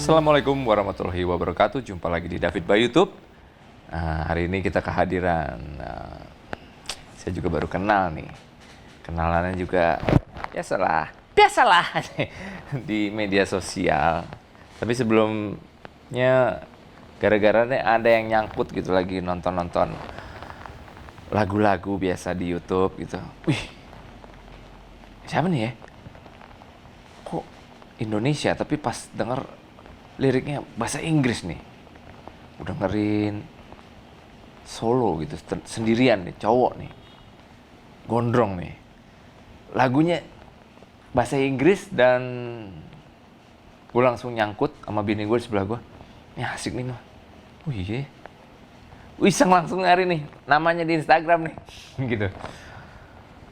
Assalamualaikum warahmatullahi wabarakatuh. Jumpa lagi di David by YouTube. Hari ini kita kehadiran. Saya juga baru kenal nih. Kenalannya juga biasalah di media sosial. Tapi sebelumnya gara-gara ada yang nyangkut gitu lagi nonton lagu-lagu biasa di YouTube gitu. Wih, siapa nih ya? Kok Indonesia tapi pas denger liriknya bahasa Inggris nih. Udah dengerin solo gitu sendirian nih, cowok nih. Gondrong nih. Lagunya bahasa Inggris dan gue langsung nyangkut sama bini gue di sebelah gue. Ini asik nih mah. Oh iya. Iseng langsung nyari nih, namanya di Instagram nih. Gitu.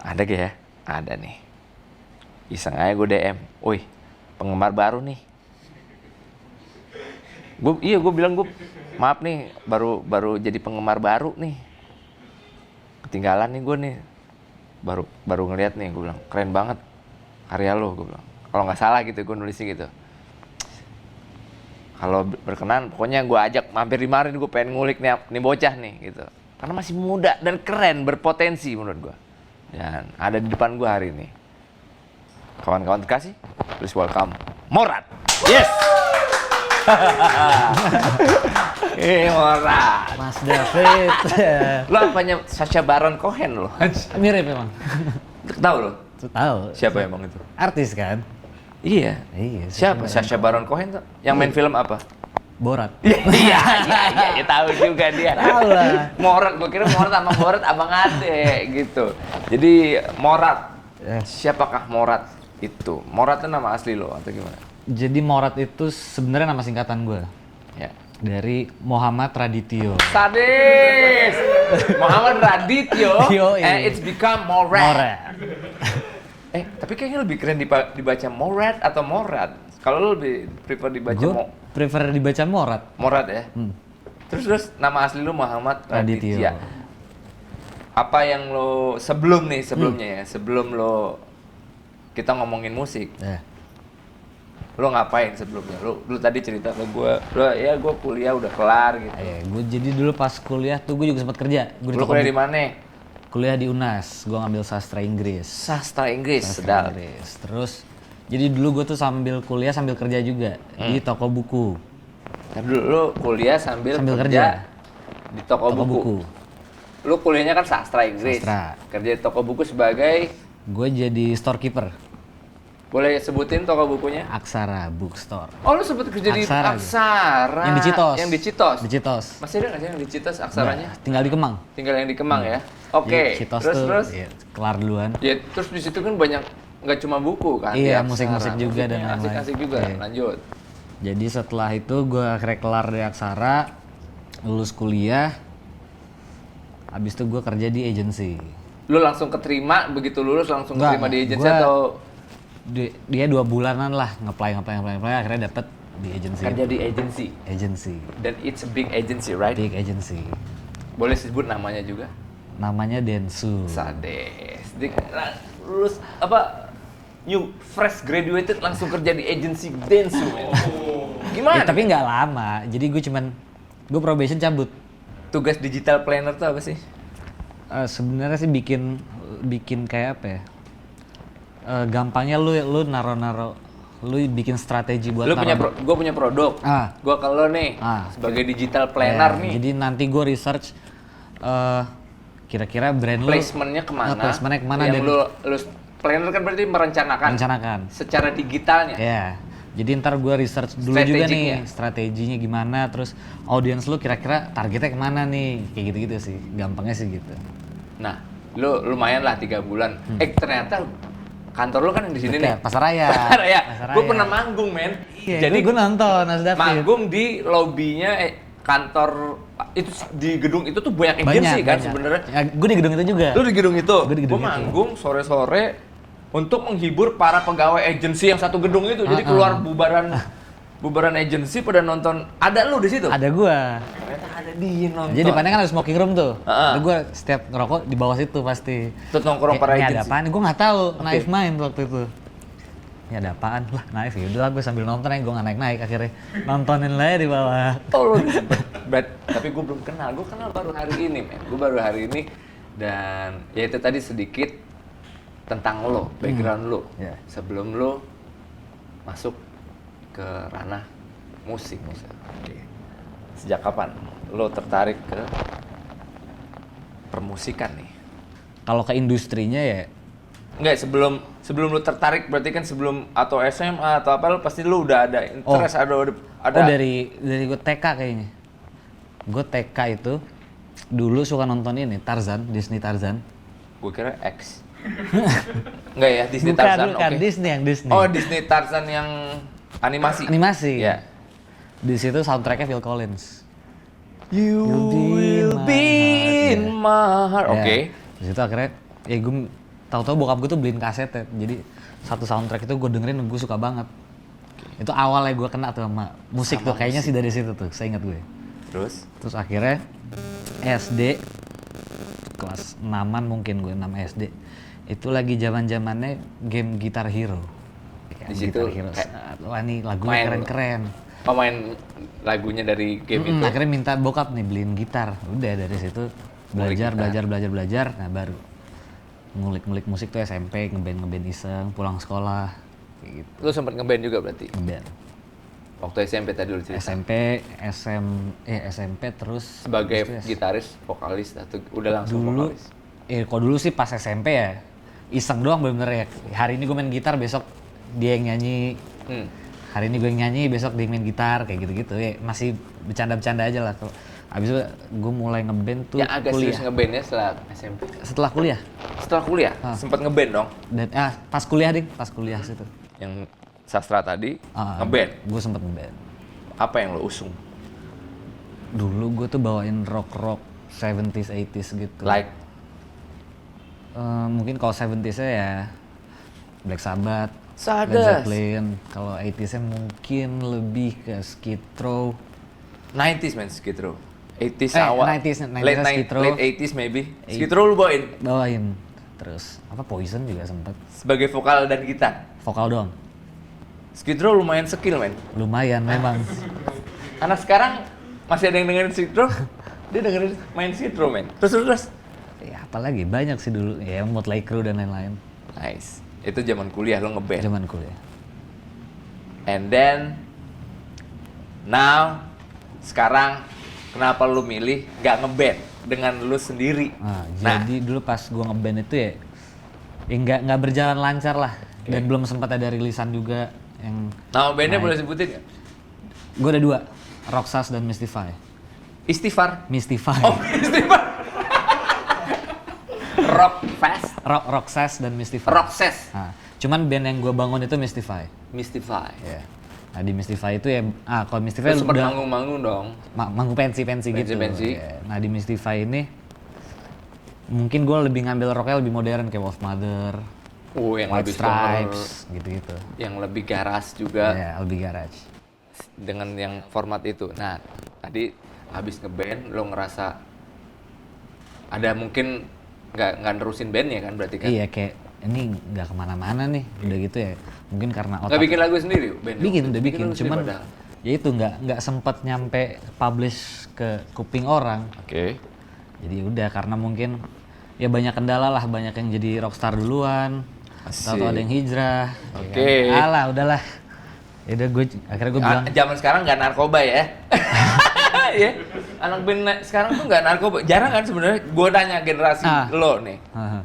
Ada gak ya? Ada nih. Iseng aja gue DM. Woi, penggemar baru nih. Gue bilang maaf nih, baru jadi penggemar baru nih. Ketinggalan nih gue nih. Baru ngeliat nih, gue bilang keren banget karya lo, gue bilang. Kalau nggak salah gitu, gue nulisnya gitu. Kalau berkenan, pokoknya gue ajak mampir di mari, gue pengen ngulik nih bocah nih gitu. Karena masih muda dan keren, berpotensi menurut gue. Dan ada di depan gue hari ini. Kawan-kawan terkasih, please welcome Morat. Yes. Morat. Mas David. Lo apanya Sacha Baron Cohen lo? Mirip memang. Tahu lo? Tahu. Siapa emang itu? Artis kan? Iya. Siapa? Sacha Baron Cohen tuh? Yang main film apa? Borat. Iya, tahu juga dia. Tahu lah. Morat, gue kira Morat sama Borat abang ade gitu. Jadi Morat. Siapakah Morat itu? Morat itu nama asli lo atau gimana? Jadi Morat itu sebenarnya nama singkatan gue. Ya. Dari Muhammad Radityo. Sadis. Muhammad Radityo. And it's become Morat. Tapi kayaknya lebih keren dibaca Morat atau Morat. Kalau lo lebih prefer dibaca prefer dibaca Morat. Morat ya. Terus nama asli lo Muhammad Radityo. Apa yang lo sebelumnya ya, sebelum lo kita ngomongin musik. Lo ngapain sebelumnya? Lo tadi cerita ke gue, gue kuliah udah kelar gitu. Gue jadi dulu pas kuliah tuh gue juga sempat kerja. Lo kuliah di mana? Kuliah di UNAS, gue ngambil sastra Inggris. Sastra Inggris, sedap. Terus, jadi dulu gue tuh sambil kuliah sambil kerja juga di toko buku. Nah, dulu lo kuliah sambil kerja di toko buku. Lo kuliahnya kan sastra Inggris. Kerja di toko buku sebagai? Gue jadi storekeeper. Boleh sebutin toko bukunya? Aksara Bookstore. Oh, lu sempet kerja di Aksara. Yang di Citos. Yang di Citos. Di Citos. Masih ada nggak sih yang di Citos Aksaranya? Nah, tinggal di Kemang. Tinggal yang di Kemang ya. Oke. Citos terus. Ya, kelar duluan. Ya, terus di situ kan banyak nggak cuma buku kan? Iya, musik-musik juga dan lain-lain. Asik-asik juga. Lanjut. Jadi setelah itu gue akhirnya kelar di Aksara, lulus kuliah. Habis itu gue kerja di agency. Lu langsung keterima begitu lulus langsung keterima di agency atau? Dia 2 bulanan lah nge-apply akhirnya dapet di agency. Kerja di agency. Dan it's a big agency, right? Big agency. Boleh sebut namanya juga? Namanya Densu. Sadis. Lulus fresh graduated langsung kerja di agency Densu. Gimana? Tapi nggak lama. Jadi gue probation cabut. Tugas digital planner tuh apa sih? Sebenarnya sih bikin kayak apa ya? Gampangnya lu naro lu bikin strategi buat gue punya produk. Gue ke lo nih sebagai digital planner nih. Jadi nanti gue research kira-kira brand placementnya kemana? Yang lu planner kan berarti merencanakan secara digitalnya. Ya. Jadi ntar gue research dulu juga nih strateginya gimana, terus audiens lu kira-kira targetnya kemana nih, kayak gitu-gitu sih, gampangnya sih gitu. Nah, lu lumayan lah 3 bulan. Ternyata kantor lu kan yang di sini nih. Pasaraya. Gue pernah manggung, men. Iya, jadi gue nonton Mas David. Manggung di lobbynya kantor itu di gedung itu tuh banyak agensi kan sebenarnya. Ya, gue di gedung itu juga. Lu di gedung itu? Gue manggung sore-sore untuk menghibur para pegawai agensi yang satu gedung itu. Jadi keluar bubaran agensi pada nonton. Ada lu di situ? Ada gua. Ternyata ada dia nonton. Jadi depannya kan ada smoking room tuh. Lalu gua setiap ngerokok di bawah situ pasti. Terus nongkrong para agensi. Ada apaan? Gua nggak tahu. Naif main waktu itu. ini ada apaan lah, naik ya udah gue sambil nonton gue nggak naik akhirnya nontonin lah di bawah. Oh, tapi gue belum kenal. Gue kenal baru hari ini, men. Gue baru hari ini dan ya itu tadi sedikit tentang lo, background lo. Yeah. Sebelum lo masuk ke ranah musik. Oke. Sejak kapan lo tertarik ke permusikan nih? Kalau ke industrinya ya Enggak, sebelum lu tertarik berarti kan sebelum atau SMA atau apa lu pasti lu udah ada interest, ada. Oh dari gue TK kayaknya. Gue TK itu dulu suka nonton ini Tarzan, Disney Tarzan. Gue kira X. Enggak ya, Disney Bukan, Tarzan. bukan Oke. Disney yang Disney. Oh, Disney Tarzan yang animasi. Animasi. Ya. Di situ soundtracknya Phil Collins. You will be in my heart. Oke. Di situ akhirnya ya gue tahu-tahu bokap gue tuh beliin kaset ya. Jadi satu soundtrack itu gue dengerin gue suka banget. Itu awalnya gue kena tuh sama musik tuh kayaknya sih dari situ tuh, saya ingat gue. Terus Akhirnya SD kelas 6-an mungkin gue 6 SD. Itu lagi zaman-zamannya game Guitar Hero. Di situ Guitar Hero. kayak Wah nih lagunya main- keren-keren. oh, main lagunya dari game itu. Akhirnya minta bokap nih beliin gitar. Udah dari situ belajar. Nah baru ngulik-ngulik musik tuh SMP, ngeband iseng, pulang sekolah kayak gitu. Lu sempet ngeband juga berarti? Ngeband. Waktu SMP tadi lu cerita. SMP terus Sebagai habis itu gitaris, vokalis atau udah langsung dulu vokalis? kalau dulu sih pas SMP ya iseng doang bener-bener ya. Hari ini gue main gitar, besok dia yang nyanyi. Hari ini gue yang nyanyi, besok dia yang main gitar kayak gitu-gitu ya. Masih bercanda-bercanda aja lah. Abis itu gue mulai ngeband tuh Yang agak kuliah. serius ngebandnya setelah SMP? Setelah kuliah. Setelah kuliah? Sempet ngeband dong? Dan pas kuliah situ. Yang sastra tadi, ngeband? Gue sempet ngeband. Apa yang lo usung? Dulu gue tuh bawain rock 70s 80s gitu. Like? Mungkin kalau 70s-nya ya Black Sabbath, Sadis. Led Zeppelin. Kalau 80s-nya mungkin lebih ke Skid Row. 90s man, Skid Row. 80s awal. 90s late, Skid Row. late 80s maybe. Skid Row lu bawain? Bawain. Terus apa Poison juga sempet. Sebagai vokal dan gitar? Vokal doang. Skid Row lumayan skill man. Lumayan memang. Anak sekarang masih ada yang dengerin Skid Row? Dia dengerin main Skid Row man. Terus. Ya apalagi banyak sih dulu. Ya Motley Crue dan lain-lain. Nice. Itu zaman kuliah lo ngeband. Zaman kuliah. And then now sekarang kenapa lu milih gak ngeband dengan lu sendiri? Jadi dulu pas gua ngeband itu ya nggak berjalan lancar lah. Dan belum sempat ada rilisan juga yang. Nama bandnya boleh sebutin nggak? Gue ada 2, Roxas dan Mystify. Istighfar. Mystify. Oh, Istighfar. Roxas dan Mystify. Roxas. Nah, cuman band yang gue bangun itu Mystify. Mystify. Ya. Nah di Mystify itu ya, kalau Mystify Lu sempet udah manggung-manggung dong. manggung pensi gitu. Pensi. Ya. Nah di Mystify ini mungkin gue lebih ngambil rocknya lebih modern kayak Wolf Mother, Yang White lebih Stripes, gitu-gitu. Yang lebih garas juga. Ya, lebih garage. Dengan yang format itu. Nah, tadi habis ngeband lo ngerasa ada mungkin nggak nerusin bandnya kan berarti kan? Iya kayak ini nggak kemana-mana nih, udah gitu ya. Mungkin karena otak. Nggak bikin lagu sendiri band? Udah bikin. Cuman ya itu nggak sempet nyampe publish ke kuping orang. Oke. Jadi udah karena mungkin ya banyak kendala lah, banyak yang jadi rockstar duluan, atau ada yang hijrah. Oke. Ya kan? Alah udahlah. Ya udah akhirnya gue bilang. Zaman sekarang nggak narkoba ya? Ya, anak band sekarang tuh nggak narkoba. Jarang kan sebenarnya. Gue tanya generasi lo nih.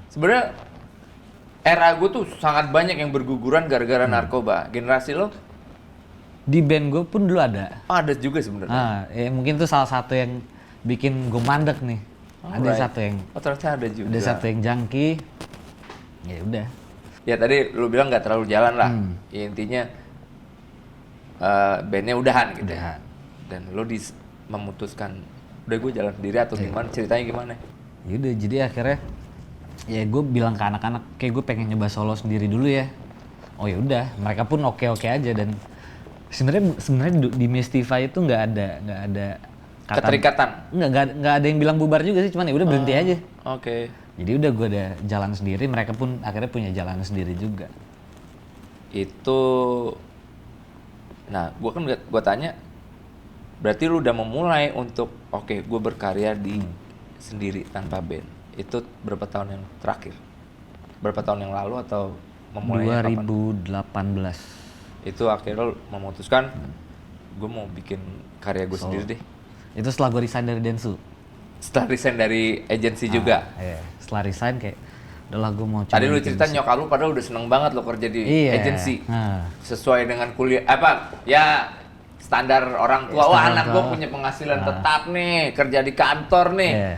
Sebenarnya era gue tuh sangat banyak yang berguguran gara-gara narkoba. Generasi lo? Di band gue pun dulu ada. Ada juga sebenarnya. Ya mungkin tuh salah satu yang bikin gue mandek nih. Ada satu yang. Oh ternyata ada juga. Ada satu yang junkie. Ya udah. Ya tadi lu bilang nggak terlalu jalan lah. Ya, intinya bandnya udahan gitu ya. Dan lu memutuskan udah gue jalan sendiri atau gimana? Ceritanya gimana? Ya udah jadi akhirnya ya gue bilang ke anak-anak kayak gue pengen nyoba solo sendiri dulu ya. Oh ya udah, mereka pun oke aja dan sebenarnya di Mystify itu nggak ada keterikatan. Nggak ada yang bilang bubar juga sih, cuman ya udah berhenti aja. Oke. Jadi udah gue ada jalan sendiri, mereka pun akhirnya punya jalan sendiri juga. itu, nah gue tanya, berarti lu udah memulai untuk oke, gue berkarya di sendiri tanpa band. Itu berapa tahun yang terakhir? Berapa tahun yang lalu atau memulainya kapan? 2018. Itu akhirnya lu memutuskan gue mau bikin karya gue sendiri deh. Itu setelah gue resign dari Densu. Setelah resign dari agensi juga. Iya. Setelah resign kayak udahlah gue mau coba. Tadi lu bikin cerita musik. nyokap lu padahal udah seneng banget lo kerja di Iya. agensi. Nah. Sesuai dengan kuliah ya standar orang tua. Wah, Standar anak orang gue tua. punya penghasilan tetap nih, kerja di kantor nih. Iya.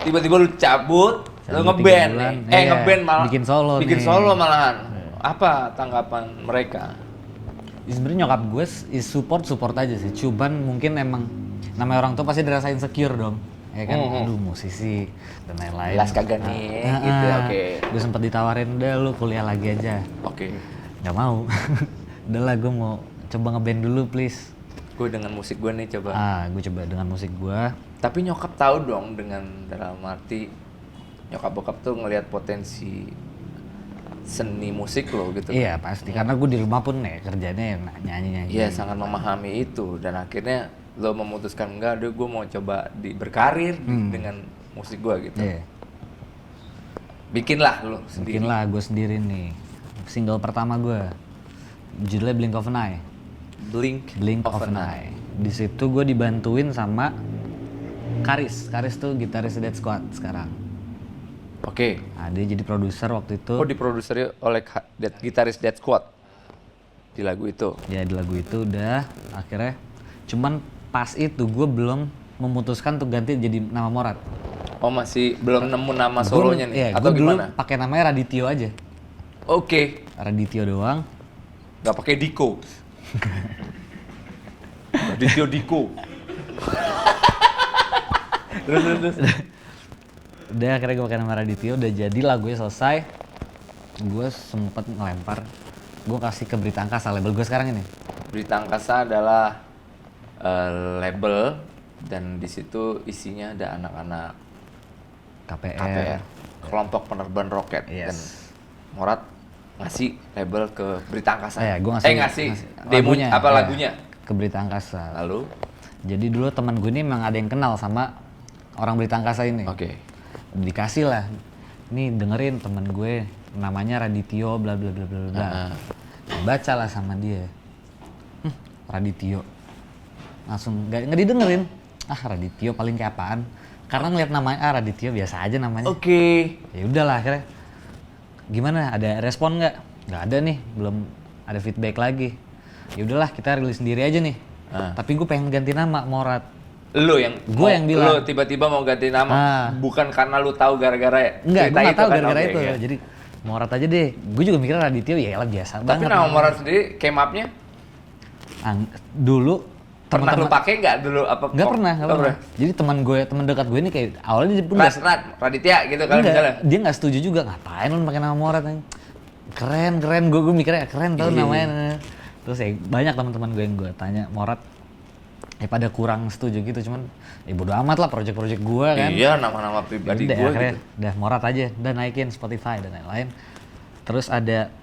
Tiba-tiba lu cabut, lu Cabut ngeband 3 bulan. nih. Iya, Ngeband malah bikin solo bikin nih. solo malahan. Apa tanggapan mereka? Sebenarnya nyokap gue support aja sih. Cuman mungkin emang namanya orang tua pasti dirasa insecure dong. Ya kan, aduh musisi dan lain-lain. Las kagak nih, gitu ya, oke. Gue sempet ditawarin, udah lu kuliah lagi aja. Oke. Nggak mau. Udahlah gue mau coba ngeband dulu please. Gue dengan musik gue nih coba. Gue coba dengan musik gue. Tapi nyokap tahu dong, dengan dalam arti nyokap bokap tuh ngelihat potensi seni musik lo gitu. Iya pasti, karena gue di rumah pun ya kerjanya nyanyi-nyanyi. Iya, sangat memahami itu, dan akhirnya lo memutuskan enggak, gue mau coba berkarir dengan musik gue gitu. Iya. Bikinlah lo sendiri. Bikin lah gue sendiri nih. Single pertama gue, judulnya Blink of an Eye. Blink of an Eye. Di situ gue dibantuin sama Karis tuh gitaris Dead Squad sekarang. Oke. Nah, dia jadi produser waktu itu. Oh, diproduseri oleh gitaris Dead Squad di lagu itu. Ya di lagu itu udah akhirnya. Cuman pas itu gue belum memutuskan untuk ganti jadi nama Morat. Oh, masih belum nemu nama solonya nih? Iya, Atau gue dulu gimana? pakai namanya Radityo aja. Oke. Radityo doang. Nggak pakai Diko. Radityo Diko. Terus. Udah akhirnya gue pakai nama Radityo, udah jadi lagunya selesai. Gue sempet ngelempar, gue kasih ke Berita Angkasa, label gue sekarang ini. Berita Angkasa adalah label, dan di situ isinya ada anak-anak KPR, kelompok penerbang roket. Yes. Dan Morat ngasih label ke Berita Angkasa. Ya, gue ngasih demo lagunya, apa ya, lagunya? ke Berita Angkasa. Lalu, Jadi dulu teman gue ini memang ada yang kenal sama orang Berita Angkasa ini. oke. Dikasih lah, nih dengerin teman gue namanya Radityo bla bla bla bla bla. Baca lah sama dia. Radityo. Langsung nggak didengerin. Radityo paling kayak apaan? Karena ngeliat namanya Radityo biasa aja namanya. Oke. Ya udahlah akhirnya. Gimana? Ada respon nggak? Nggak ada nih, belum ada feedback lagi. Ya udahlah kita rilis sendiri aja nih. Tapi gue pengen ganti nama Morat. Lu yang bilang. lu tiba-tiba mau ganti nama, bukan karena lu tahu gara-gara Enggak, gue nggak tahu kan? gara-gara Oke, itu. iya. Jadi Morat aja deh. Gue juga mikirnya Radityo ya elah biasa Tapi banget. nama Morat sendiri came up-nya Dulu pernah lu pakai nggak dulu apa? Nggak pernah. Jadi teman dekat gue ini kayak awalnya dia pun Raditya gitu kan enggak, misalnya. dia nggak setuju juga, ngapain lu pakai nama Morat anjing. Keren, gue mikirnya keren tau namanya. Terus ya banyak teman-teman gue yang gue tanya Morat, ya pada kurang setuju gitu, cuman ya bodo amat lah project-project gue kan. Iya, nama-nama pribadi Udah, gue akhirnya gitu. udah Morat aja, udah naikin Spotify dan lain-lain. Terus ada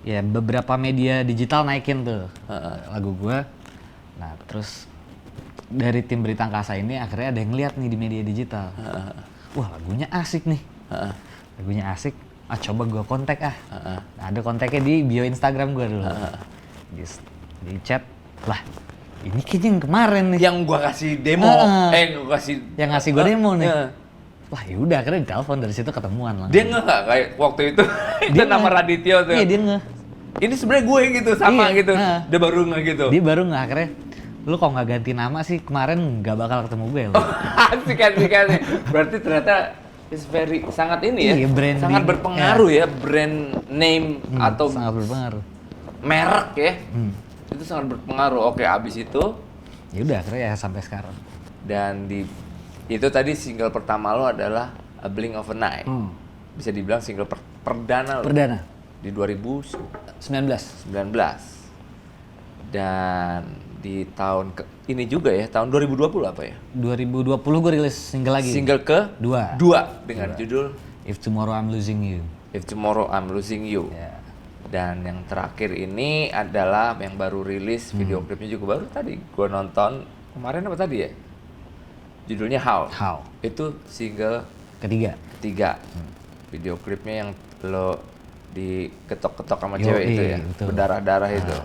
ya beberapa media digital naikin tuh lagu gue. Nah terus dari tim Berita Angkasa ini akhirnya ada yang ngeliat nih di media digital. Wah lagunya asik nih. Lagunya asik, coba gue kontak Nah, ada kontaknya di bio Instagram gue dulu. Di chat, lah ini kayaknya yang kemarin nih. Yang gua kasih demo, gua kasih Yang ngasih gue demo nih. Wah yaudah akhirnya ditelepon, dari situ ketemuan langsung. Dia nggak kayak waktu itu itu nama Radityo tuh. Iya dia nggak. Ini sebenarnya gue gitu sama Iya, gitu. Dia baru nggak gitu. Dia baru nggak akhirnya. Lu kok nggak ganti nama sih, kemarin nggak bakal ketemu gue. Asik. Berarti ternyata is very sangat ini ya. Iya, branding. Sangat berpengaruh ya brand name atau sangat berpengaruh. merek ya. Itu sangat berpengaruh. Oke, abis itu Ya udah akhirnya ya sampai sekarang. dan itu tadi single pertama lo adalah A Blink of an Eye. Bisa dibilang single perdana lo. Perdana Di 2019. 19. Dan di tahun ini juga ya, tahun 2020 apa ya? 2020 gue rilis single lagi. Single ke Dua. dengan judul If Tomorrow I'm Losing You. If Tomorrow I'm Losing You. Ya. Dan yang terakhir ini adalah yang baru rilis, video klipnya juga baru tadi. Gue nonton kemarin apa tadi ya? Judulnya How. Itu single ketiga. Video klipnya yang lo diketok-ketok sama cewek itu ya, betul. berdarah-darah itu.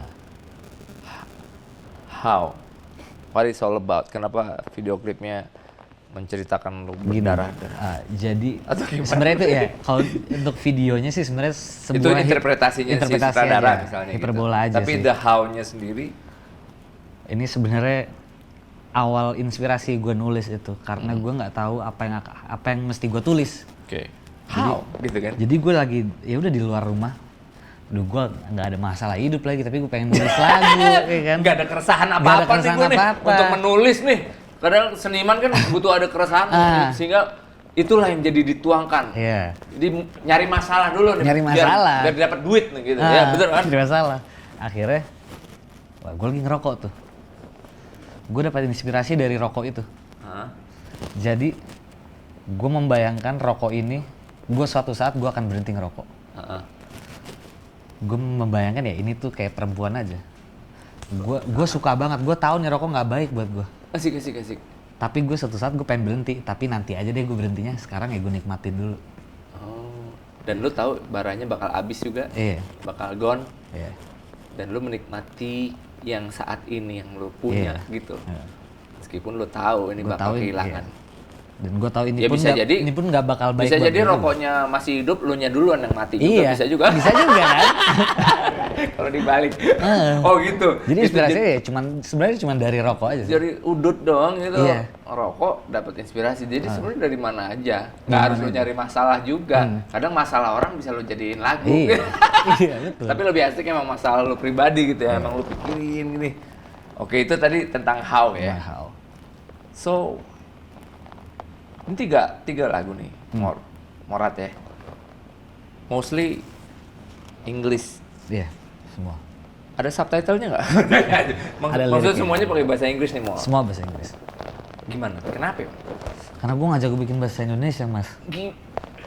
How? What is all about? Kenapa video klipnya menceritakan lu berdarah-darah? Jadi Atau gimana? sebenarnya itu ya, kalau untuk videonya sih sebenarnya sebuah Itu interpretasinya si sutradara aja, misalnya hiperbola gitu. aja Tapi sih. the how-nya sendiri, Ini sebenarnya awal inspirasi gue nulis itu karena gue nggak tahu apa yang mesti gue tulis. how gitu kan? Jadi gue lagi ya udah di luar rumah. Duh, gue nggak ada masalah hidup lagi, tapi gue pengen nulis lagu, ya kan? Nggak ada keresahan Nggak ada apa-apa nih keresahan gue nih apa-apa. untuk menulis nih. Kadang seniman kan butuh ada keresahan, sehingga itulah yang jadi dituangkan. Iya. Jadi nyari masalah dulu nih, Nyari masalah. biar dapat duit nih gitu. Ya betul kan? Nyari masalah. Akhirnya, wah gue lagi ngerokok tuh. Gue dapat inspirasi dari rokok itu. Jadi, gue membayangkan rokok ini, gue suatu saat gue akan berhenti ngerokok. Gue membayangkan ya ini tuh kayak perempuan aja. Gue suka banget, gue tahu nih rokok nggak baik buat gue. Asik. Tapi gue suatu saat gue pengen berhenti, tapi nanti aja deh gue berhentinya. Sekarang ya gue nikmatin dulu. Oh. Dan lu tahu baranya bakal habis juga, Iya. bakal gone. Iya. Dan lu menikmati yang saat ini yang lu punya gitu. Iya. Meskipun lu tahu ini Gua bakal tahu ini, kehilangan. iya. Dan gue tahu ini Ya pun bisa nggak- jadi- ini pun nggak bakal baik. Bisa buat jadi gue juga. rokoknya masih hidup, lu nya duluan yang mati juga Iya. bisa juga. Bisa juga kan? Kalau dibalik. Oh gitu. Jadi Itu inspirasinya ya sebenarnya cuman dari rokok aja sih. dari udut doang gitu. Iya. Rokok dapat inspirasi. Jadi sebenarnya dari mana aja. Nggak harus lu nyari masalah juga. Kadang masalah orang bisa lu jadiin lagu. Iya. Iya, betul. Tapi lebih asik emang masalah lu pribadi gitu ya. Emang lu pikirin gini. Oke, itu tadi tentang how ya. Wow. So, ini tiga lagu nih, Morat ya. Mostly English. Iya, semua. Ada subtitlenya nggak? Ada Maksudnya liriknya. semuanya pakai bahasa Inggris nih, Mor. Semua bahasa Inggris. Gimana? Kenapa ya? Karena gue ngajak gue bikin bahasa Indonesia, Mas.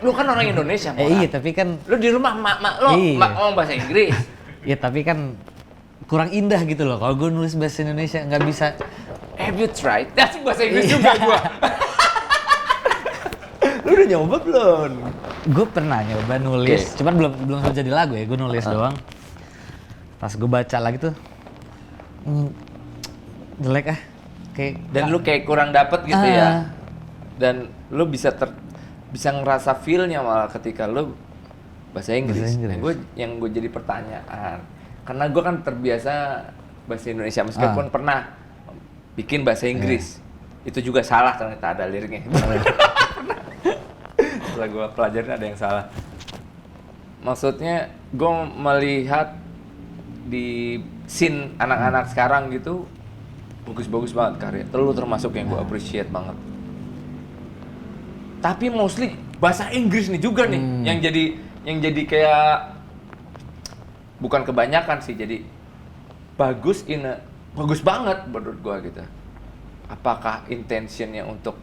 Lu kan orang Indonesia, Mor. Iya, tapi kan Lu di rumah mak lo Iya. ngomong bahasa Inggris. ya tapi kan kurang indah gitu loh. Kalau gue nulis bahasa Indonesia nggak bisa. Have you tried? That's bahasa Inggris juga gua. Lu udah nyoba belum? Gue pernah nyoba nulis, cuman belum jadi lagu ya. Gue nulis doang. Pas gue baca lagi tuh, jelek ah. Kayak Dan lu kayak kurang dapet gitu ya. Ah. Dan lu bisa ngerasa feel-nya malah ketika lu bahasa Inggris. Bahasa Inggris. Yang gue jadi pertanyaan. Karena gue kan terbiasa bahasa Indonesia meskipun pernah bikin bahasa Inggris. Itu juga salah ternyata ada liriknya. Setelah gue pelajarin ada yang salah. Maksudnya gue melihat di scene anak-anak sekarang gitu bagus-bagus banget karya. Lu termasuk yang gue appreciate banget. Tapi mostly bahasa Inggris nih juga nih yang jadi kayak bukan kebanyakan sih, jadi bagus bagus banget menurut gue gitu. Apakah intentionnya untuk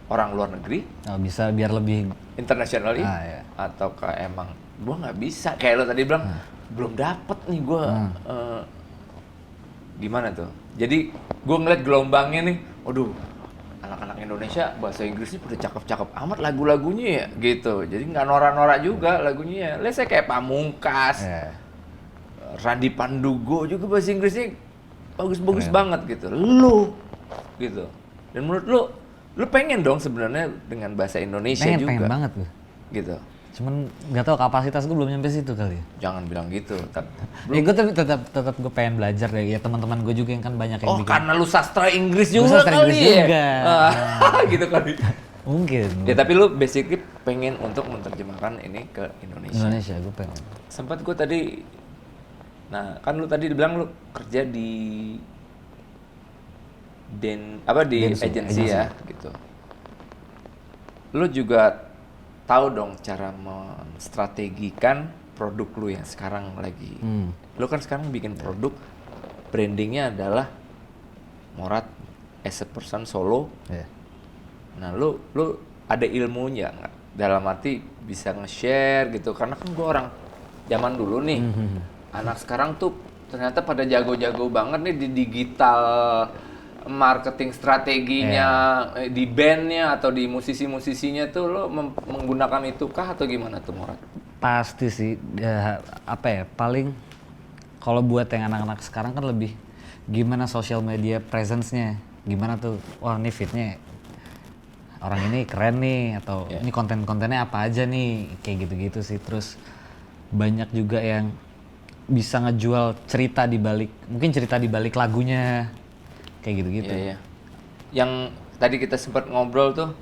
orang luar negeri? bisa biar lebih Internationally? Iya. Ataukah emang gue nggak bisa? Kayak lo tadi bilang belum dapet nih gue. Gimana tuh? Jadi gue ngeliat gelombangnya nih, waduh, anak-anak Indonesia bahasa Inggrisnya udah cakep-cakep amat lagu-lagunya ya gitu. Jadi nggak norak-norak juga lagunya. Let's say kayak Pamungkas, Randy Pandugo juga bahasa Inggrisnya bagus-bagus banget gitu. Lu gitu. Dan menurut lu pengen dong sebenarnya dengan bahasa Indonesia juga. pengen banget gue. Gitu. Cuman nggak tahu kapasitas gue belum nyampe situ kali ya. Jangan bilang gitu. Ya gue tetap gue pengen belajar deh. Ya teman-teman gue juga yang kan banyak yang Oh, bikin. karena lu sastra Inggris Gua juga sastra kali Inggris ya. juga. Gitu kali. Mungkin. Ya tapi lu basically pengen untuk menerjemahkan ini ke Indonesia. Indonesia gue pengen. Sempat gue tadi, nah kan lu tadi bilang lu kerja di Densu, agensi ya gitu. Lu juga tahu dong cara menstrategikan produk lu yang sekarang lagi. Lu kan sekarang bikin produk, brandingnya adalah Morat as a person solo. Nah, lu ada ilmunya nggak? Dalam arti bisa nge-share gitu, karena kan gue orang zaman dulu nih, anak sekarang tuh ternyata pada jago-jago banget nih di digital marketing strateginya, di bandnya atau di musisi-musisinya tuh lo menggunakan itu kah atau gimana tuh Morat? Pasti sih, apa ya, paling kalau buat yang anak-anak sekarang kan lebih gimana social media presence-nya, gimana tuh, wah ini fitnya orang ini keren nih, atau ini konten-kontennya apa aja nih, kayak gitu-gitu sih. Terus banyak juga yang bisa ngejual cerita di balik, mungkin cerita di balik lagunya, kayak gitu-gitu. Iya. Yang tadi kita sempat ngobrol tuh,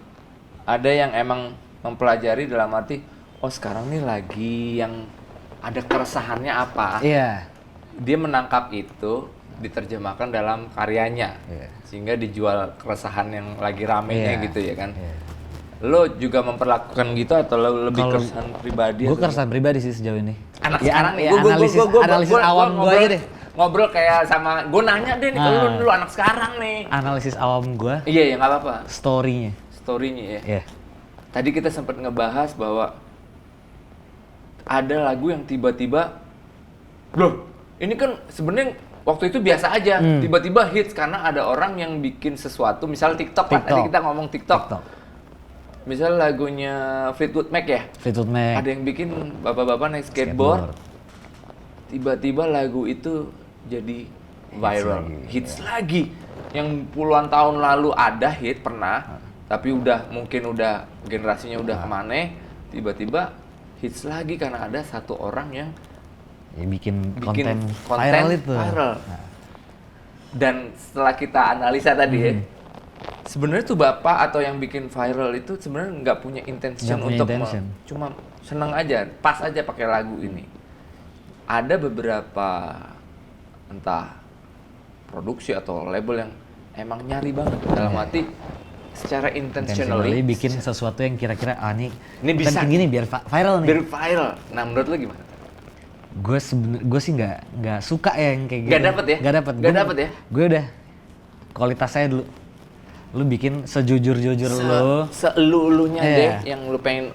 ada yang emang mempelajari dalam arti, oh sekarang nih lagi yang ada keresahannya apa. Iya. Dia menangkap itu, diterjemahkan dalam karyanya. Sehingga dijual keresahan yang lagi ramenya gitu ya kan. Lo juga memperlakukan gitu atau lo lebih keresahan pribadi? Gue keresahan pribadi sih sejauh ini. Anak ya, sekarang nih, analisis awam gue aja deh. Ngobrol kayak sama, gue nanya deh nih, lu anak sekarang nih. Analisis awam gue. Iya, ya nggak apa-apa. Story-nya ya. Iya. Tadi kita sempat ngebahas bahwa ada lagu yang tiba-tiba, loh ini kan sebenarnya waktu itu biasa aja, tiba-tiba hits karena ada orang yang bikin sesuatu, misal TikTok. Lah, tadi kita ngomong TikTok. Misal lagunya Fleetwood Mac ya? Fleetwood Mac. Ada yang bikin bapak-bapak naik skateboard. Tiba-tiba lagu itu jadi viral, hits lagi. Yang puluhan tahun lalu ada hit pernah, tapi mungkin generasinya udah kemana, tiba-tiba hits lagi karena ada satu orang yang bikin konten viral itu. Dan setelah kita analisa tadi ya, sebenarnya tuh bapak atau yang bikin viral itu sebenarnya nggak punya intention untuk cuma seneng aja, pas aja pakai lagu ini. Ada beberapa entah produksi atau label yang emang nyari banget dalam arti secara intentionally bikin sesuatu yang kira-kira ini bisa gini biar viral nih. Biar viral. Nah, menurut lo gimana? Gue sih nggak suka yang kayak gitu. Gak dapet ya? Gue udah kualitas saya dulu. Lu bikin sejujur-jujur lu. Seelu-elunya deh yang lu pengen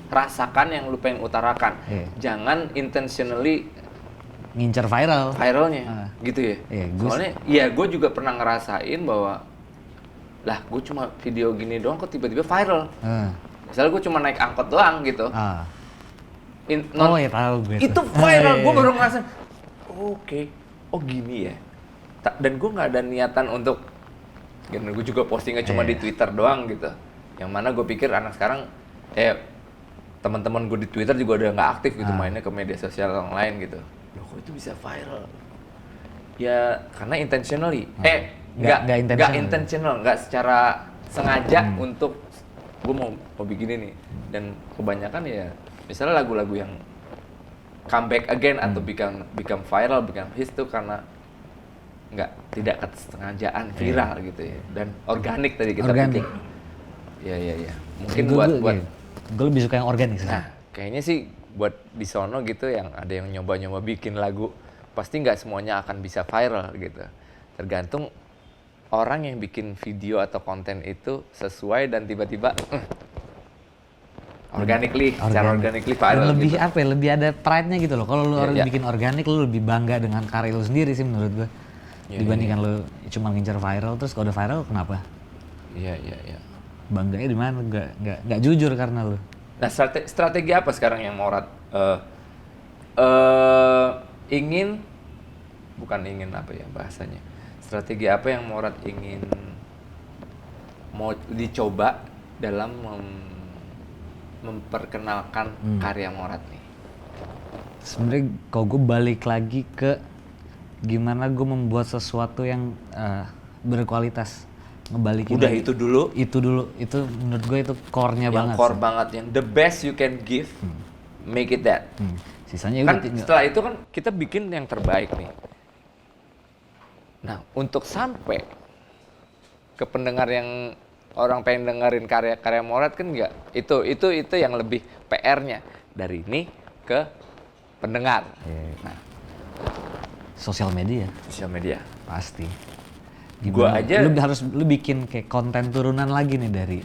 rasakan, yang lu pengen utarakan. Jangan intentionally ngincer viralnya, gitu ya. Soalnya, gue juga pernah ngerasain bahwa, lah gue cuma video gini doang kok tiba-tiba viral. Misalnya gue cuma naik angkot doang gitu. Tahu gue. Itu viral, gue baru ngerasain, oke, gini ya. Dan gue nggak ada niatan untuk, gue juga postingnya cuma di Twitter doang gitu. Yang mana gue pikir anak sekarang, teman-teman gue di Twitter juga udah nggak aktif gitu, mainnya ke media sosial yang lain gitu. Loh kok itu bisa viral? Ya karena intentionally. Nggak intentional, nggak secara sengaja untuk gue mau bikin ini. Dan kebanyakan ya, misalnya lagu-lagu yang comeback again atau become viral, become hits tuh karena tidak kesengajaan viral gitu ya. Dan organik tadi kita pikir. Iya. Mungkin buat gue lebih suka yang organik sih. Nah, kayaknya sih buat di sono gitu yang ada yang nyoba-nyoba bikin lagu, pasti nggak semuanya akan bisa viral gitu. Tergantung orang yang bikin video atau konten itu sesuai dan tiba-tiba secara organically viral. Lebih gitu. lebih ada pride-nya gitu loh. Kalau lu bikin organik, lu lebih bangga dengan karya lu sendiri sih menurut gue. Dibandingkan lu cuma ngincar viral, terus kalau udah viral kenapa? Iya. Bangganya di mana? Nggak jujur karena lu. Nah, strategi apa sekarang yang Morat bahasanya? Strategi apa yang Morat ingin mau dicoba dalam memperkenalkan karya Morat nih? Sebenarnya kalau gue balik lagi ke gimana gue membuat sesuatu yang berkualitas, ngebalikin udah lagi. Itu menurut gue itu core-nya banget. Core banget, yang the best you can give, make it that. Sisanya kan setelah itu kan kita bikin yang terbaik nih. Nah, untuk sampai ke pendengar yang orang pengen dengerin karya Morat kan enggak. Itu yang lebih PR-nya dari ini ke pendengar. Nah, sosial media pasti. Gua aja lu bikin kayak konten turunan lagi nih dari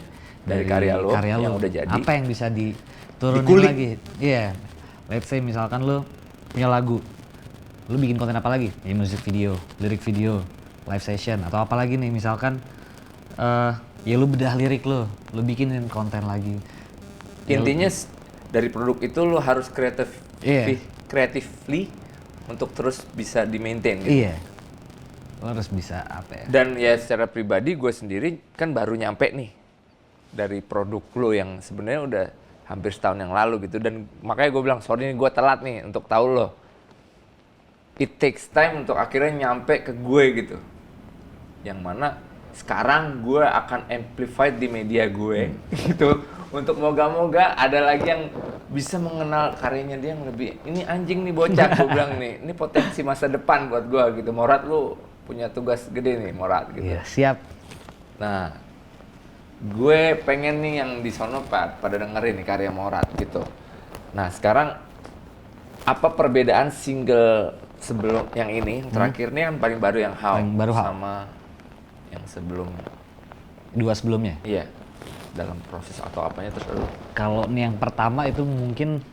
karya lu yang lu. udah jadi. Apa yang bisa diturunin Dikulik. lagi? Iya. let's say misalkan lu punya lagu, lu bikin konten apa lagi? Ya music video, lirik video, live session, atau apa lagi nih misalkan ya lu bedah lirik lu bikinin konten lagi. Intinya dari produk itu lo harus Iya. creatively untuk terus bisa di-maintain gitu. Iya. Lu harus bisa apa ya? Dan ya secara pribadi gue sendiri kan baru nyampe nih dari produk lo yang sebenarnya udah hampir setahun yang lalu gitu. Dan makanya gue bilang sorry nih gue telat nih untuk tahu lo. It takes time untuk akhirnya nyampe ke gue gitu. Yang mana sekarang gue akan amplify di media gue gitu. Untuk moga-moga ada lagi yang bisa mengenal karyanya dia yang lebih, ini anjing nih bocah, gue bilang nih, ini potensi masa depan buat gue gitu. Morat lu punya tugas gede nih Morat gitu. Iya, siap. Nah, gue pengen nih yang di sono pada dengerin nih karya Morat gitu. Nah sekarang apa perbedaan single sebelum yang ini, yang terakhir nih yang paling baru yang How, Paling baru How. sama yang sebelum, 2 sebelumnya. iya, dalam proses atau apanya terus lu? Kalau nih yang pertama itu mungkin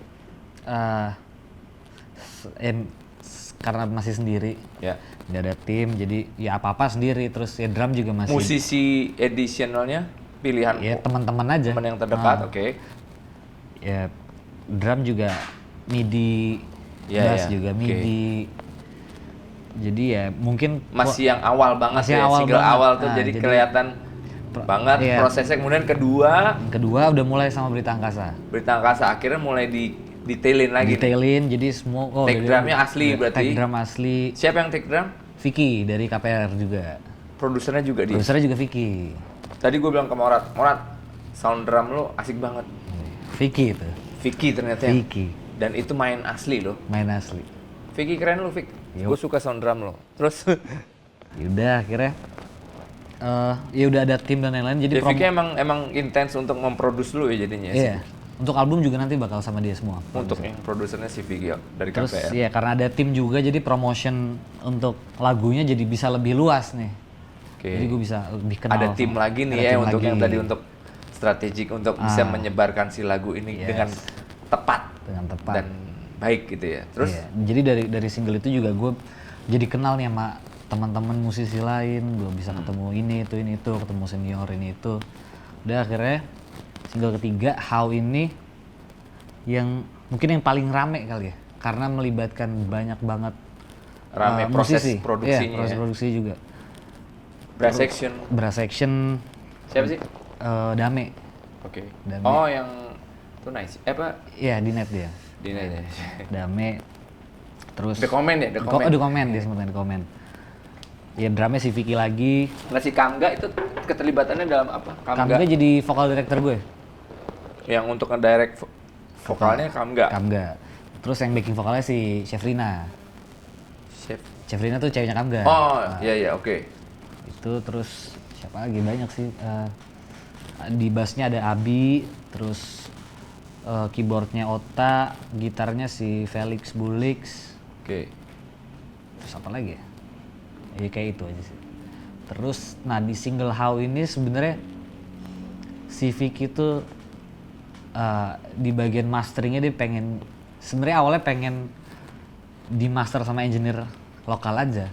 karena masih sendiri, Ya. nggak ada tim, jadi ya apa-apa sendiri. Terus ya drum juga masih. Musisi additionalnya pilihan Ya teman-teman aja. teman yang terdekat, oke. Ya drum juga MIDI, Ya, bass ya, juga oke. MIDI. Jadi ya mungkin Masih yang awal banget Masih ya, awal single banget. awal tuh Nah, jadi jadi kelihatan banget iya. prosesnya. Kemudian kedua, yang kedua udah mulai sama Berita Angkasa. Berita Angkasa akhirnya mulai detailin lagi nih. Detailin, jadi semua Take dari- drumnya asli berarti? Take drum asli. Siapa yang take drum? Vicky dari KPR juga. Produsernya juga dia. Produsernya juga Vicky. Tadi gue bilang ke Morat, sound drum lo asik banget. Vicky itu. Vicky ternyata ya. Vicky, Dan itu main asli lo. main asli. Vicky keren lo, Vic. Yup. Gue suka sound drum lo. Terus Yaudah akhirnya ya udah ada tim dan lain-lain, jadi ya, Vicky emang intens untuk memproduce lo ya jadinya. iya. Untuk album juga nanti bakal sama dia semua. Untuk yang produsernya si Vicky ya, dari Terus KPR. ya karena ada tim juga, jadi promotion untuk lagunya jadi bisa lebih luas nih. Oke. Jadi gue bisa lebih kenal. Ada tim lagi nih ada ya tim untuk lagi. yang tadi untuk strategik untuk bisa menyebarkan si lagu ini Yes. dengan tepat Dengan tepat. dan baik gitu ya. Terus Iya. Jadi dari single itu juga gue jadi kenal nih sama teman-teman musisi lain. Gue bisa ketemu ini itu, ketemu senior ini itu. Udah akhirnya single ketiga How ini yang mungkin yang paling rame kali ya, karena melibatkan banyak banget rame proses musisi. produksinya Iya, proses ya. produksi juga. Brass Action. Brass Action, Siapa sih? Dame. Oke. Dame. Oh, yang Tonight. Apa? Iya di net dia. Di net. Dame. Terus The Comment ya, The Comment. The Comment dia sebutan The Comment. Ya drumnya si Vicky lagi. Nah, si Kamga itu keterlibatannya dalam apa? Kamga jadi vokal director gue. Yang untuk ngedirect vokalnya Kamga. Kamga. Terus yang backing vokalnya si Chefrina. Chef. Chefrina tuh ceweknya Kamga. Oh, Nah, iya iya, oke. itu terus siapa lagi banyak sih. Di bassnya ada Abi, terus keyboardnya Ota, gitarnya si Felix Bulix. Oke. Terus apa lagi ya? Ya kayak itu aja sih. Terus, nah di single How ini sebenarnya si Vicky tuh di bagian masteringnya dia pengen, sebenarnya awalnya pengen di master sama engineer lokal aja.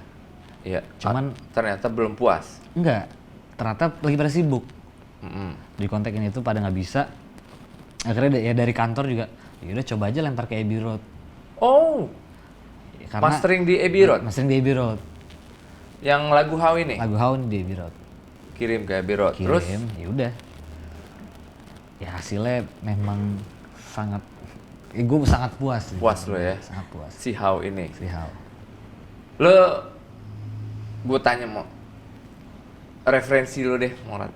Iya. Cuman ternyata belum puas. enggak, ternyata lagi pada sibuk. Mm-mm. Di kontakin itu pada nggak bisa. Akhirnya ya dari kantor juga, ya udah coba aja lempar ke Abbey Road. Oh, Ya, karena mastering di Abbey Road. mastering di Abbey Road. Yang lagu How ini Lagu How di Abbey Road. kirim ke Abbey Road. Terus Kirim, ya udah. Ya hasilnya memang sangat, gue sangat puas. sih. Puas lo ya? Sangat puas. si How ini. Si How. Lo, gue tanya mau referensi lo deh, Morat.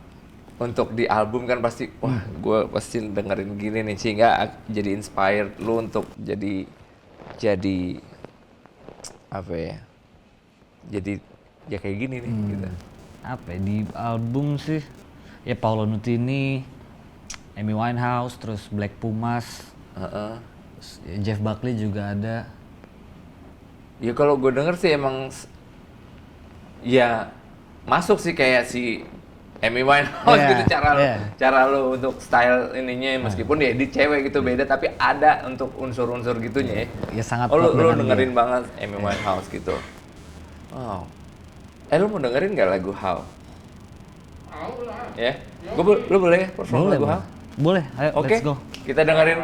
Untuk di album kan pasti, wah, gue pasti dengerin gini nih sehingga jadi inspired lo untuk jadi apa ya? Jadi ya kayak gini nih gitu. Apa ya, di album sih ya Paolo Nutini, Amy Winehouse, terus Black Pumas, Heeh. terus ya Jeff Buckley juga ada. Ya kalau gue denger sih emang ya masuk sih kayak si Amy Winehouse Iya, gitu iya. cara lo untuk style ininya meskipun dia di cewek gitu beda tapi ada untuk unsur-unsur gitunya ya. Ya sangat Oh klop lu dengan dengerin dia. banget Amy Winehouse gitu. Wow. Lu mau dengerin nggak lagu How? Ya? Lu boleh perform Boleh, lagu boleh. How? Boleh, ayo Oke. let's go. Kita dengerin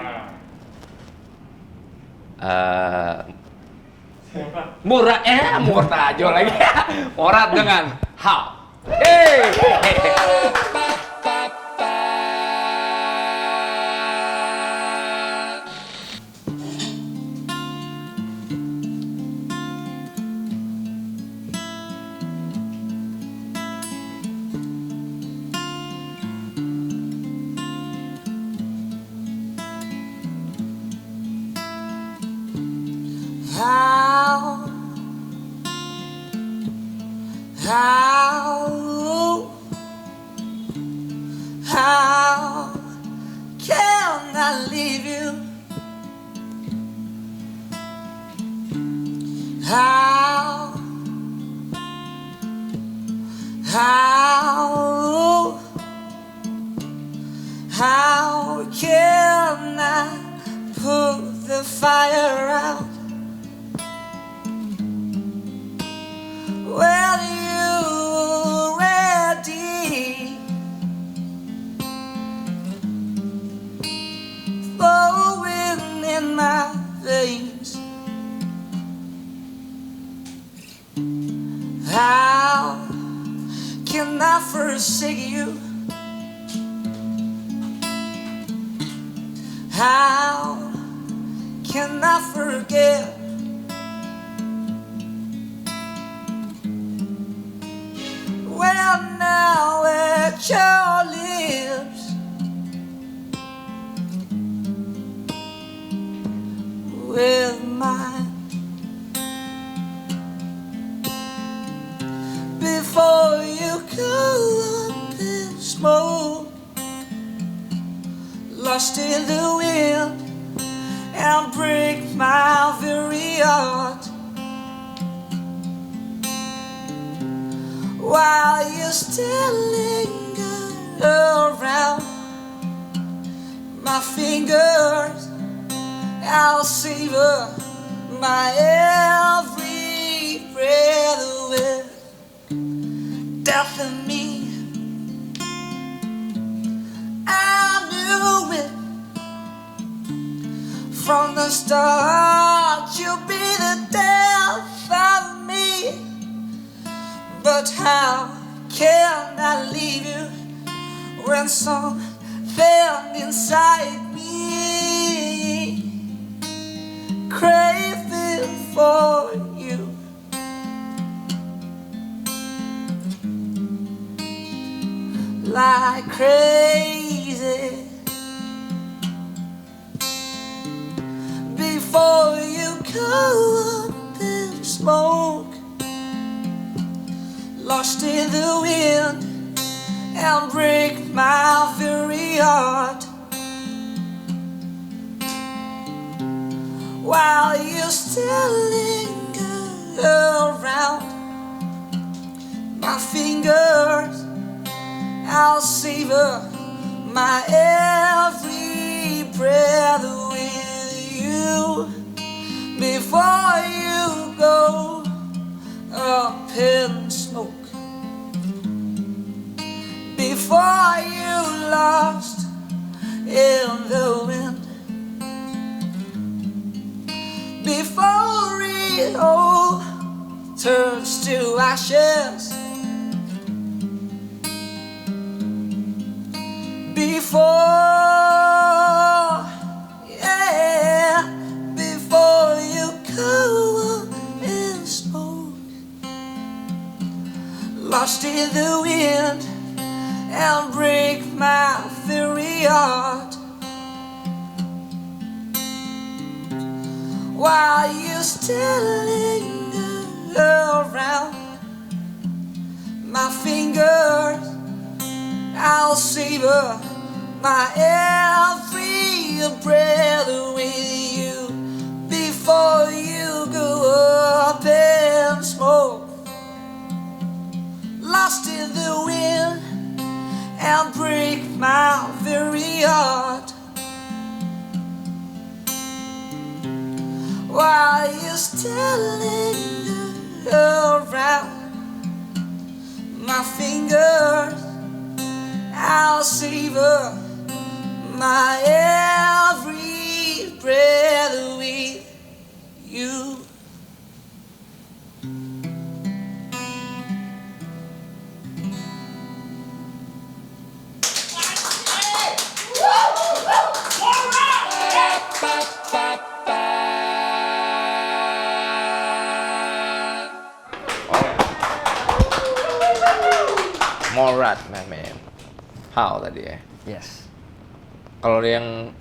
Murtajo lagi. Morat dengan How. Hey. How, how can I leave you? How, how can I put the fire out? When you're ready flowing in my veins, how can I forsake you? How can I forget? Well, now at your lips, with mine, before you go up in smoke, lost in the wind, and break my very heart. While you still linger around my fingers, I'll savor my every breath with death in me. I knew it from the start, you'll be the death of me. But how can I leave you when something inside me craving for you? Like crazy before you go up in smoke, lost in the wind and break my very heart. While you still linger around my fingers, I'll savor my every breath with you before you go up in smoke, before you lost in the wind, before it all turns to ashes, before, yeah, before you go up in smoke, lost in the wind and break my very heart. While you still linger around my fingers, I'll savor my every breath with you before you go up in smoke, lost in the wind while you're standing around. My fingers, I'll savor my every breath with you. Morat, my man. How tadi ya? Yes. Kalau yang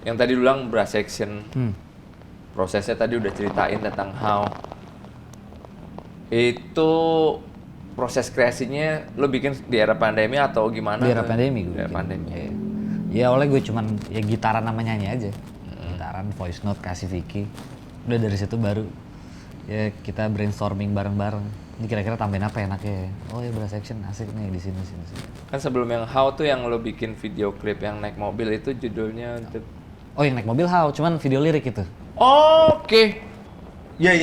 tadi lu bilang brass section, prosesnya tadi udah ceritain tentang how. Itu proses kreasinya lu bikin di era pandemi atau gimana? Di era pandemi gue Di era bikin. pandemi. Iya. Ya oleh gue cuman ya gitaran sama nyanyi aja. Gitaran, voice note, kasih Vicky. Udah dari situ baru ya kita brainstorming bareng-bareng. Ini kira-kira tambahin apa enaknya? Oh ya brass section asik nih di sini. Kan sebelum yang how tuh yang lu bikin video klip yang naik mobil itu judulnya Oh yang naik mobil how, cuman video lirik itu. Oke. Ya.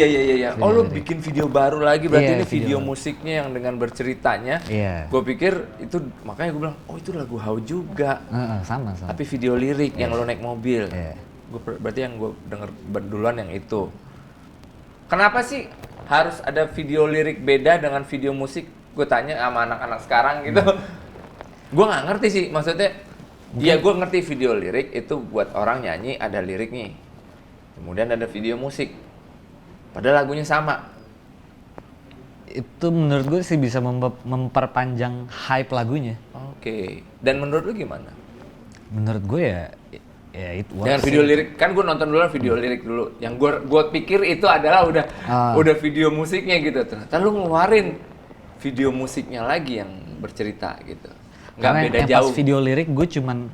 Oh, lu lirik. bikin video baru lagi berarti Iya, ini video video. musiknya yang dengan berceritanya. Iya. Gue pikir itu makanya gue bilang, oh itu lagu how juga. Sama. Tapi video lirik yang lu naik mobil. Iya. Berarti yang gue denger duluan yang itu. Kenapa sih harus ada video lirik beda dengan video musik? Gue tanya sama anak-anak sekarang gitu. Gue nggak ngerti sih, maksudnya. Iya, gue ngerti video lirik itu buat orang nyanyi ada liriknya. Kemudian ada video musik. Padahal lagunya sama. Itu menurut gue sih bisa memperpanjang hype lagunya. Oke. Dan menurut lu gimana? Menurut gue ya it works. Dengan video lirik, kan gue nonton dulu video lirik dulu. Yang gue pikir itu adalah udah video musiknya gitu. Ternyata lu ngeluarin video musiknya lagi yang bercerita gitu. Nggak Karena beda yang jauh. pas video lirik gue cuman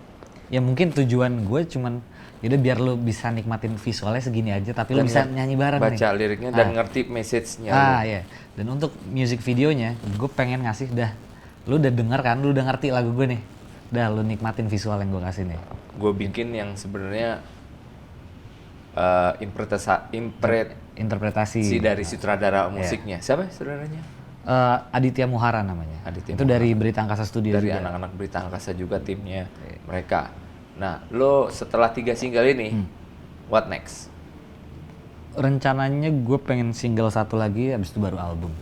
ya mungkin tujuan gue cuman yaudah biar lu bisa nikmatin visualnya segini aja tapi lu bisa nyanyi bareng nih. Baca liriknya dan ngerti message-nya. Iya. Dan untuk music videonya gue pengen ngasih lu udah denger kan, lu udah ngerti lagu gue nih. Lu nikmatin visual yang gue kasih nih. Gue bikin yang sebenarnya Interpretasi dari sutradara musiknya. Siapa sutradaranya? Aditya Muhara namanya. Aditya Itu dari Berita Angkasa Studio Dari juga. anak-anak Berita Angkasa juga timnya mereka. Nah, lo setelah 3 single ini, what next? Rencananya gue pengen single satu lagi, habis itu baru album.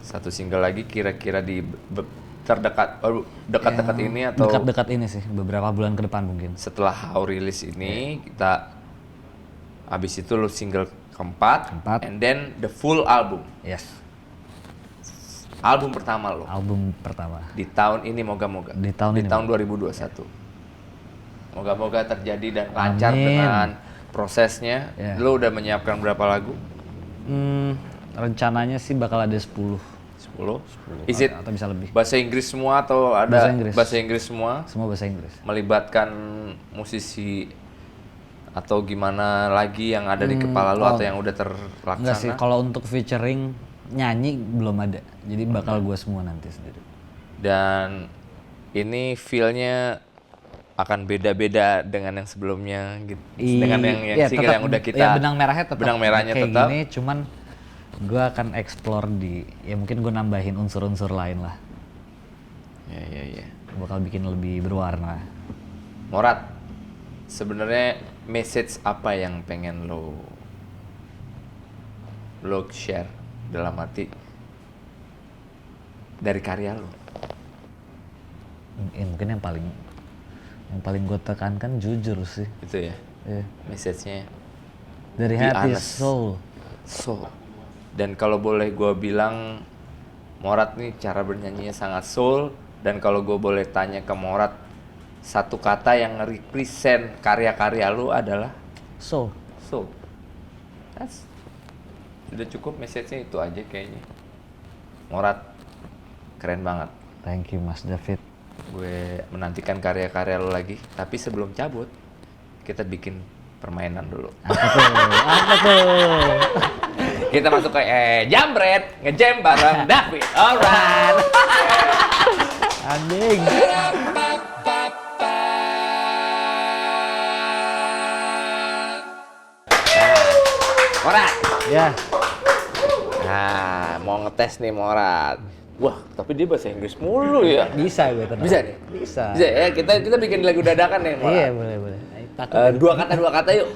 Satu single lagi kira-kira di dekat-dekat ini atau Dekat-dekat ini sih, beberapa bulan ke depan mungkin. setelah How rilis ini kita habis itu lo single keempat, and then the full album. Yes. Album pertama lo Album pertama. di tahun ini moga-moga. Di tahun ini, tahun 2021. Moga-moga terjadi dan lancar Amin. dengan prosesnya. Yeah. Lo udah menyiapkan berapa lagu? Rencananya sih bakal ada 10. 10? Is it Atau bisa lebih. bahasa Inggris semua atau ada Bahasa Inggris. bahasa Inggris semua? Semua bahasa Inggris. Melibatkan musisi atau gimana lagi yang ada di kepala lo atau yang udah Enggak sih, terlaksana? kalau untuk featuring nyanyi belum ada. Jadi bakal gue semua nanti sendiri. Dan ini feel-nya akan beda-beda dengan yang sebelumnya gitu. Dengan yang Iya, single tetap, yang udah kita ya, benang merahnya tetap benang merahnya kayak tetap. gini, cuman gue akan explore ya mungkin gue nambahin unsur-unsur lain lah. Ya. Bakal bikin lebih berwarna. Morat, sebenarnya message apa yang pengen lo share dalam arti dari karya lo? Mungkin yang paling gue tekankan jujur sih. Itu ya, Iya. message-nya. Dari Be hati, honest. soul. Dan kalau boleh gue bilang, Morat nih cara bernyanyinya sangat soul. Dan kalau gue boleh tanya ke Morat, satu kata yang nge-represent karya-karya lu adalah Soul. soul. Sudah cukup message-nya itu aja kayaknya. Morat, keren banget. Thank you Mas David. Gue menantikan karya-karya lu lagi. Tapi sebelum cabut, kita bikin permainan dulu. Apa tuh? Kita masuk ke Jambret, ngejam bareng David. Alright. Anjing. Morat. Ya. Nah, mau ngetes nih Morat. Wah, tapi dia bahasa Inggris mulu ya. Bisa gue tenang. Bisa nih? Bisa. Bisa ya, kita bikin lagu dadakan nih Morat. Iya, boleh. Dua kata yuk.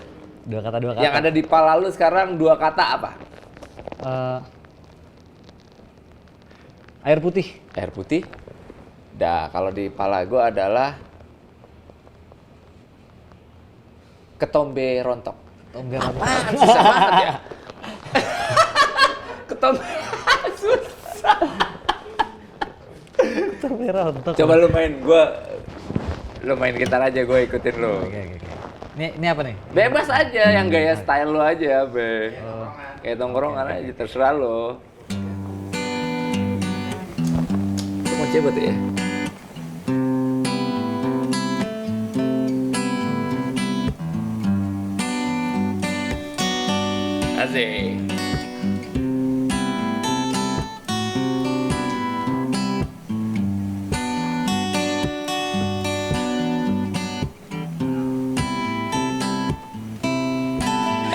Dua kata. Yang ada di pala lu sekarang dua kata apa? Air putih. Air putih. Dah, kalau di pala gua adalah ketombe rontok. Ketombe Apaan? Susah banget ya. Ketombe susah. Ketombe rontok. Coba lu main gitar aja, gua ikutin lu. Oke. Ini apa nih? Bebas aja, yang gaya style lu aja, Be. Kayak tongkrongan aja, terserah lu. Lu mau coba tuh ya? Asik.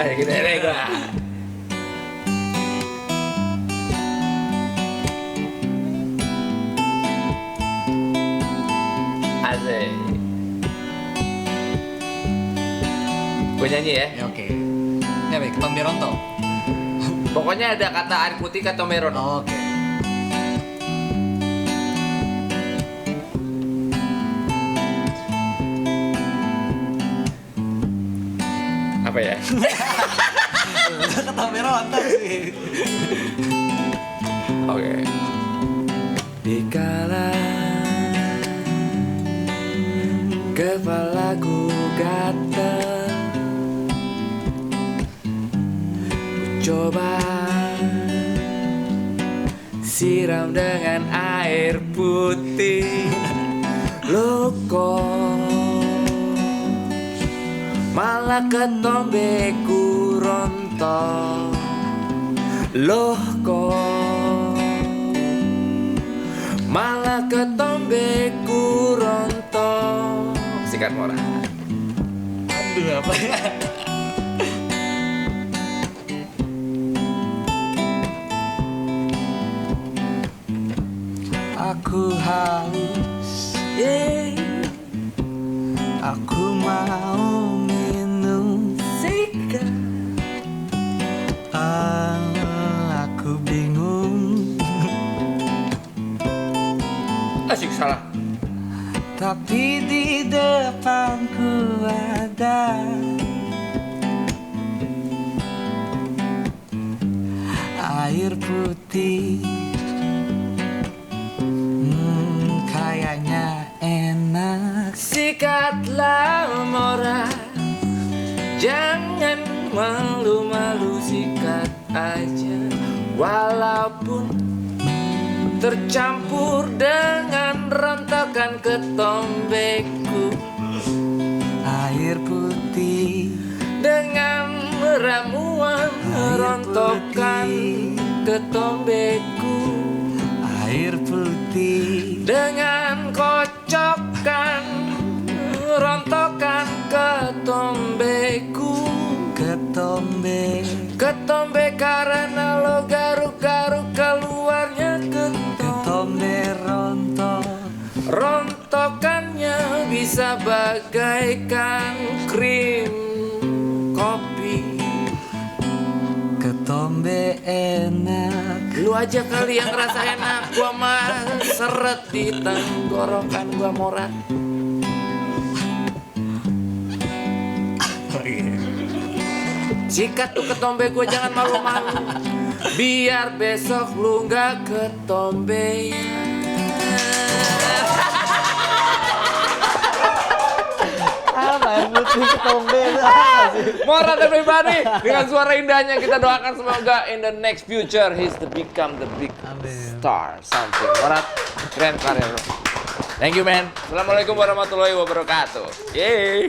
Ayo kita ini gua. Asik. Gue nyanyi ya. Ya oke. Ini apa? Ketombe rontok. Pokoknya ada kata air putih kata meron. Oke. Apa ya? Ketombe rontok sih. Oke. Dikala kepalaku gatal, coba siram dengan air putih. Loh kok malah ketombeku rontok. Loh kok malah ketombeku rontok. Sikat Morat. Aduh, apa ya? Aku haus, aku mau minum sikat. Aku bingung, Asik salah. tapi di depanku ada air putih. Kayaknya enak. Sikatlah Morat, jangan malu-malu, sikat aja. Walaupun tercampur dengan rontokan ketombeku, Air putih, dengan ramuan Air rontokan putih. ketombeku, air putih, dengan kocokan rontokan ketombeku. ketombe, Ketombe karena lo garuk-garuk keluarnya ketombe. ketombe rontok, Rontokannya bisa bagaikan krim kopi. ketombe enak. Lu aja kali yang ngerasa enak, gua mah seret di tenggorokan gua Morat. Sikat tuh ketombe gua, jangan malu-malu, biar besok lu nggak ketombe. Apa air putih ketombe? Morat everybody, dengan suara indahnya kita doakan semoga in the next future he's the become the big star something. Morat, keren karir lo. Thank you man. Assalamualaikum warahmatullahi wabarakatuh. Yeay.